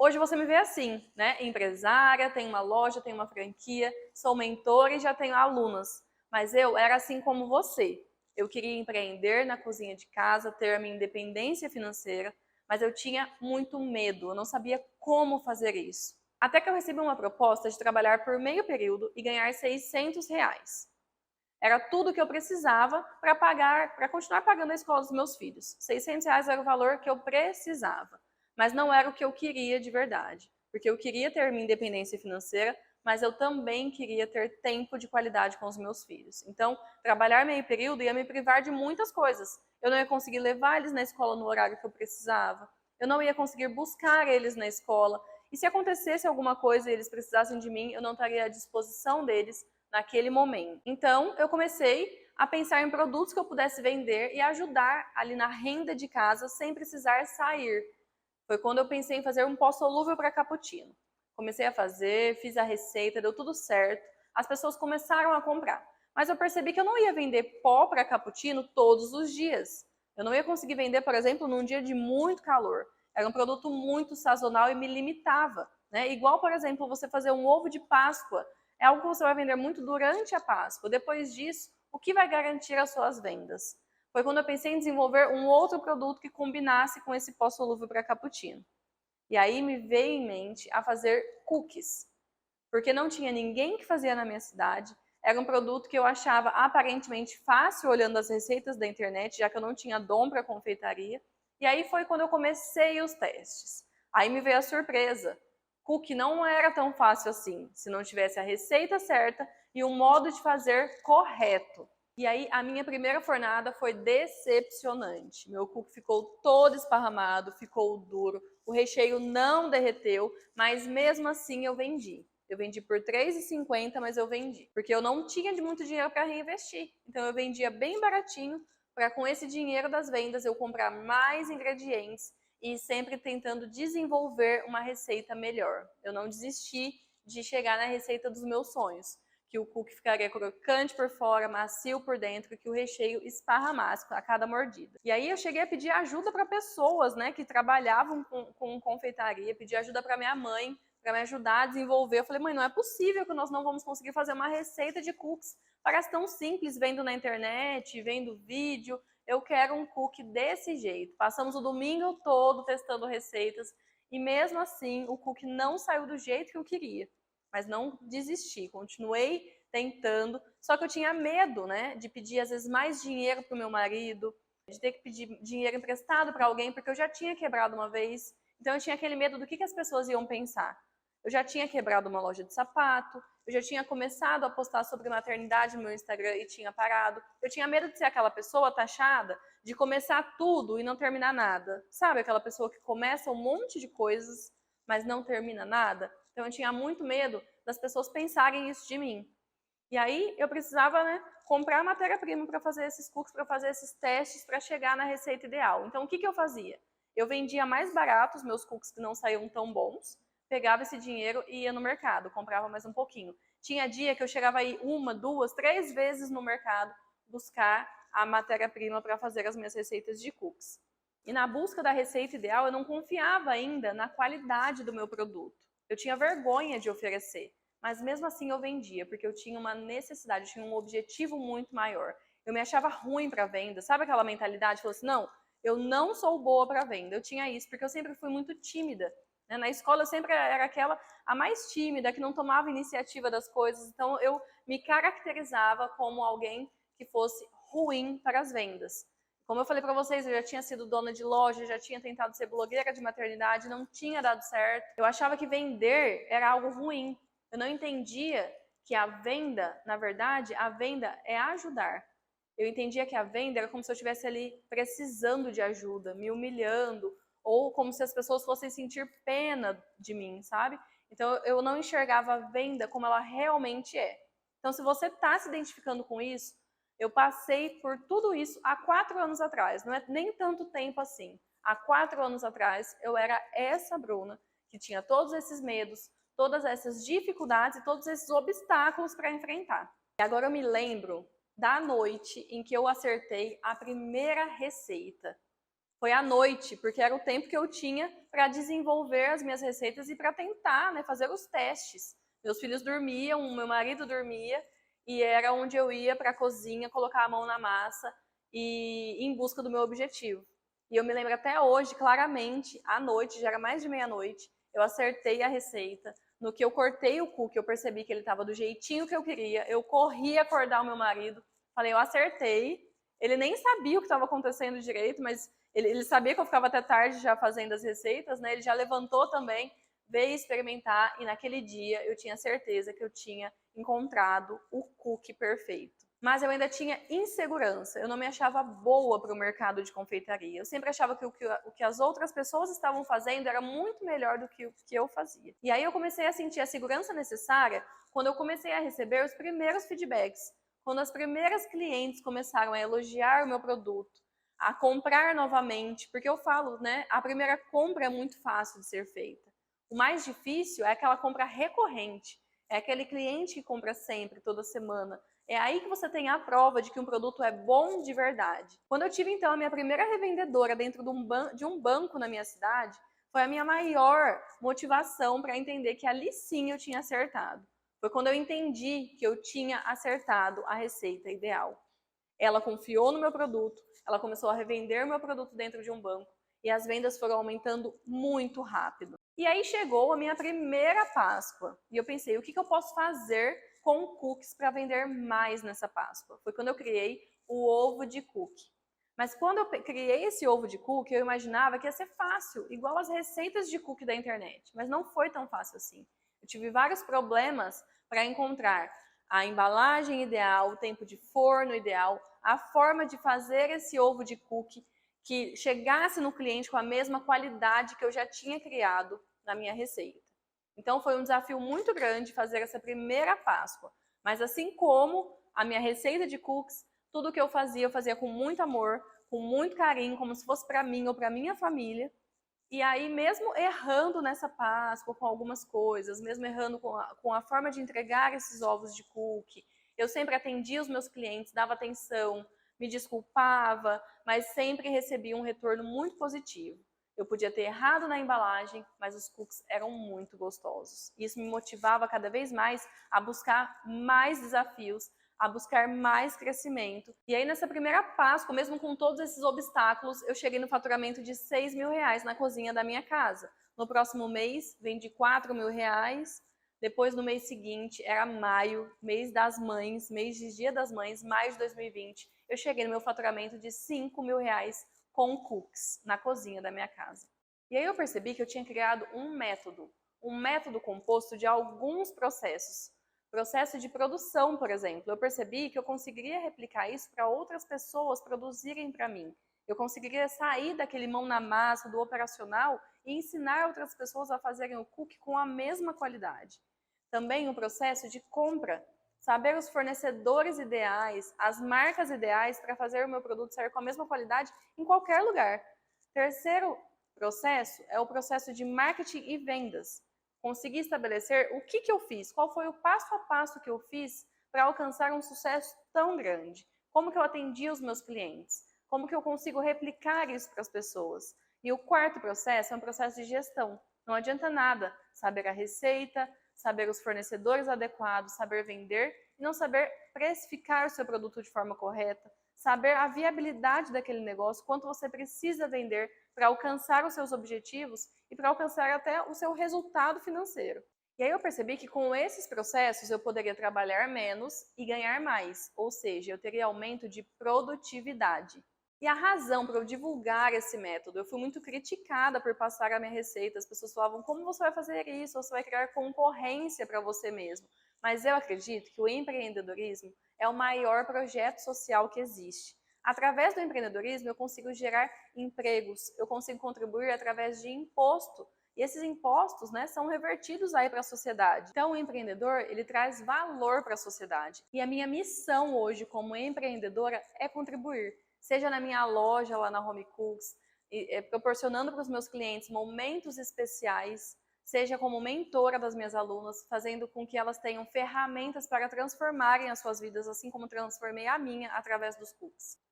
Hoje você me vê assim, né? Empresária, tenho uma loja, tenho uma franquia, sou mentora e já tenho alunas. Mas eu era assim como você. Eu queria empreender na cozinha de casa, ter a minha independência financeira, mas eu tinha muito medo, eu não sabia como fazer isso. Até que eu recebi uma proposta de trabalhar por meio período e ganhar R$ 600. Era tudo que eu precisava para pagar, para continuar pagando a escola dos meus filhos. R$ 600 era o valor que eu precisava, mas não era o que eu queria de verdade, porque eu queria ter minha independência financeira, mas eu também queria ter tempo de qualidade com os meus filhos. Então, trabalhar meio período ia me privar de muitas coisas. Eu não ia conseguir levar eles na escola no horário que eu precisava, eu não ia conseguir buscar eles na escola, e se acontecesse alguma coisa e eles precisassem de mim, eu não estaria à disposição deles naquele momento. Então, eu comecei a pensar em produtos que eu pudesse vender e ajudar ali na renda de casa sem precisar sair. Foi quando eu pensei em fazer um pó solúvel para cappuccino. Comecei a fazer, fiz a receita, deu tudo certo. As pessoas começaram a comprar. Mas eu percebi que eu não ia vender pó para cappuccino todos os dias. Eu não ia conseguir vender, por exemplo, num dia de muito calor. Era um produto muito sazonal e me limitava, né? Igual, por exemplo, você fazer um ovo de Páscoa. É algo que você vai vender muito durante a Páscoa. Depois disso, o que vai garantir as suas vendas? Foi quando eu pensei em desenvolver um outro produto que combinasse com esse pó solúvel para cappuccino. E aí me veio em mente a fazer cookies, porque não tinha ninguém que fazia na minha cidade. Era um produto que eu achava aparentemente fácil olhando as receitas da internet, já que eu não tinha dom para confeitaria. E aí foi quando eu comecei os testes. Aí me veio a surpresa. Cookie não era tão fácil assim, se não tivesse a receita certa e o modo de fazer correto. E aí a minha primeira fornada foi decepcionante. Meu cookie ficou todo esparramado, ficou duro, o recheio não derreteu, mas mesmo assim eu vendi. Eu vendi por R$ 3,50, mas eu vendi. Porque eu não tinha muito dinheiro para reinvestir. Então eu vendia bem baratinho para com esse dinheiro das vendas eu comprar mais ingredientes e sempre tentando desenvolver uma receita melhor. Eu não desisti de chegar na receita dos meus sonhos, que o cookie ficaria crocante por fora, macio por dentro, que o recheio esparramasse a cada mordida. E aí eu cheguei a pedir ajuda para pessoas, né, que trabalhavam com confeitaria, pedi ajuda para minha mãe, para me ajudar a desenvolver. Eu falei, mãe, não é possível que nós não vamos conseguir fazer uma receita de cookies. Parece tão simples, vendo na internet, vendo vídeo. Eu quero um cookie desse jeito. Passamos o domingo todo testando receitas e mesmo assim o cookie não saiu do jeito que eu queria. Mas não desisti, continuei tentando. Só que eu tinha medo, né, de pedir às vezes mais dinheiro para o meu marido, de ter que pedir dinheiro emprestado para alguém, porque eu já tinha quebrado uma vez. Então eu tinha aquele medo do que as pessoas iam pensar. Eu já tinha quebrado uma loja de sapato, eu já tinha começado a postar sobre maternidade no meu Instagram e tinha parado. Eu tinha medo de ser aquela pessoa taxada, de começar tudo e não terminar nada. Sabe aquela pessoa que começa um monte de coisas, mas não termina nada? Então eu tinha muito medo das pessoas pensarem isso de mim. E aí eu precisava, né, comprar matéria-prima para fazer esses cookies, para fazer esses testes, para chegar na receita ideal. Então o que eu fazia? Eu vendia mais barato os meus cookies que não saíam tão bons, pegava esse dinheiro e ia no mercado, comprava mais um pouquinho. Tinha dia que eu chegava aí 1, 2, 3 vezes no mercado buscar a matéria-prima para fazer as minhas receitas de cookies. E na busca da receita ideal, eu não confiava ainda na qualidade do meu produto. Eu tinha vergonha de oferecer, mas mesmo assim eu vendia, porque eu tinha uma necessidade, eu tinha um objetivo muito maior. Eu me achava ruim para venda, sabe aquela mentalidade? Falou assim, não, eu não sou boa para venda. Eu tinha isso, porque eu sempre fui muito tímida. Na escola eu sempre era aquela, a mais tímida, que não tomava iniciativa das coisas. Então eu me caracterizava como alguém que fosse ruim para as vendas. Como eu falei para vocês, eu já tinha sido dona de loja, já tinha tentado ser blogueira de maternidade, não tinha dado certo. Eu achava que vender era algo ruim. Eu não entendia que a venda, na verdade, a venda é ajudar. Eu entendia que a venda era como se eu estivesse ali precisando de ajuda, me humilhando, ou como se as pessoas fossem sentir pena de mim, sabe? Então eu não enxergava a venda como ela realmente é. Então se você está se identificando com isso, eu passei por tudo isso há 4 anos atrás, não é nem tanto tempo assim. Há 4 anos atrás eu era essa Bruna que tinha todos esses medos, todas essas dificuldades e todos esses obstáculos para enfrentar. E agora eu me lembro da noite em que eu acertei a primeira receita. Foi à noite, porque era o tempo que eu tinha para desenvolver as minhas receitas e para tentar, né, fazer os testes. Meus filhos dormiam, meu marido dormia, e era onde eu ia para a cozinha, colocar a mão na massa e ir em busca do meu objetivo. E eu me lembro até hoje, claramente, à noite, já era mais de meia-noite, eu acertei a receita. No que eu cortei o cookie, eu percebi que ele estava do jeitinho que eu queria. Eu corri acordar o meu marido, falei, eu acertei. Ele nem sabia o que estava acontecendo direito, mas ele sabia que eu ficava até tarde já fazendo as receitas, né? Ele já levantou também, veio experimentar e naquele dia eu tinha certeza que eu tinha encontrado o cookie perfeito. Mas eu ainda tinha insegurança, eu não me achava boa para o mercado de confeitaria. Eu sempre achava que o que as outras pessoas estavam fazendo era muito melhor do que o que eu fazia. E aí eu comecei a sentir a segurança necessária quando eu comecei a receber os primeiros feedbacks, quando as primeiras clientes começaram a elogiar o meu produto, a comprar novamente, porque eu falo, né, a primeira compra é muito fácil de ser feita. O mais difícil é aquela compra recorrente, é aquele cliente que compra sempre, toda semana. É aí que você tem a prova de que um produto é bom de verdade. Quando eu tive, então, a minha primeira revendedora dentro de um banco na minha cidade, foi a minha maior motivação para entender que ali sim eu tinha acertado. Foi quando eu entendi que eu tinha acertado a receita ideal. Ela confiou no meu produto, ela começou a revender o meu produto dentro de um banco e as vendas foram aumentando muito rápido. E aí chegou a minha primeira Páscoa e eu pensei, o que eu posso fazer com cookies para vender mais nessa Páscoa? Foi quando eu criei o ovo de cookie. Mas quando eu criei esse ovo de cookie, eu imaginava que ia ser fácil, igual as receitas de cookie da internet. Mas não foi tão fácil assim. Eu tive vários problemas para encontrar a embalagem ideal, o tempo de forno ideal, a forma de fazer esse ovo de cookie que chegasse no cliente com a mesma qualidade que eu já tinha criado na minha receita. Então foi um desafio muito grande fazer essa primeira Páscoa. Mas assim como a minha receita de cookies, tudo que eu fazia com muito amor, com muito carinho, como se fosse para mim ou para minha família. E aí, mesmo errando nessa Páscoa com algumas coisas, mesmo errando com a forma de entregar esses ovos de cookie, eu sempre atendia os meus clientes, dava atenção, me desculpava, mas sempre recebia um retorno muito positivo. Eu podia ter errado na embalagem, mas os cookies eram muito gostosos. Isso me motivava cada vez mais a buscar mais desafios, a buscar mais crescimento. E aí, nessa primeira Páscoa, mesmo com todos esses obstáculos, eu cheguei no faturamento de R$ 6.000 na cozinha da minha casa. No próximo mês, vendi R$ 4.000. Depois, no mês seguinte, era maio, mês das mães, mês de Dia das Mães, maio de 2020. Eu cheguei no meu faturamento de R$ 5.000 com cookies na cozinha da minha casa. E aí eu percebi que eu tinha criado um método composto de alguns processos. Processo de produção, por exemplo. Eu percebi que eu conseguiria replicar isso para outras pessoas produzirem para mim. Eu conseguiria sair daquele mão na massa, do operacional, e ensinar outras pessoas a fazerem o cookie com a mesma qualidade. Também o processo de compra. Saber os fornecedores ideais, as marcas ideais para fazer o meu produto sair com a mesma qualidade em qualquer lugar. Terceiro processo é o processo de marketing e vendas. Conseguir estabelecer o que eu fiz, qual foi o passo a passo que eu fiz para alcançar um sucesso tão grande. Como que eu atendi os meus clientes, como que eu consigo replicar isso para as pessoas. E o quarto processo é um processo de gestão. Não adianta nada saber a receita, saber os fornecedores adequados, saber vender e não saber precificar o seu produto de forma correta, saber a viabilidade daquele negócio, quanto você precisa vender para alcançar os seus objetivos e para alcançar até o seu resultado financeiro. E aí eu percebi que com esses processos eu poderia trabalhar menos e ganhar mais, ou seja, eu teria aumento de produtividade. E a razão para eu divulgar esse método, eu fui muito criticada por passar a minha receita. As pessoas falavam, como você vai fazer isso? Você vai criar concorrência para você mesmo. Mas eu acredito que o empreendedorismo é o maior projeto social que existe. Através do empreendedorismo, eu consigo gerar empregos, eu consigo contribuir através de imposto. E esses impostos, né, são revertidos aí para a sociedade. Então, o empreendedor, ele traz valor para a sociedade. E a minha missão hoje como empreendedora é contribuir. Seja na minha loja lá na Home Cooks, proporcionando para os meus clientes momentos especiais, seja como mentora das minhas alunas, fazendo com que elas tenham ferramentas para transformarem as suas vidas, assim como transformei a minha através dos cookies.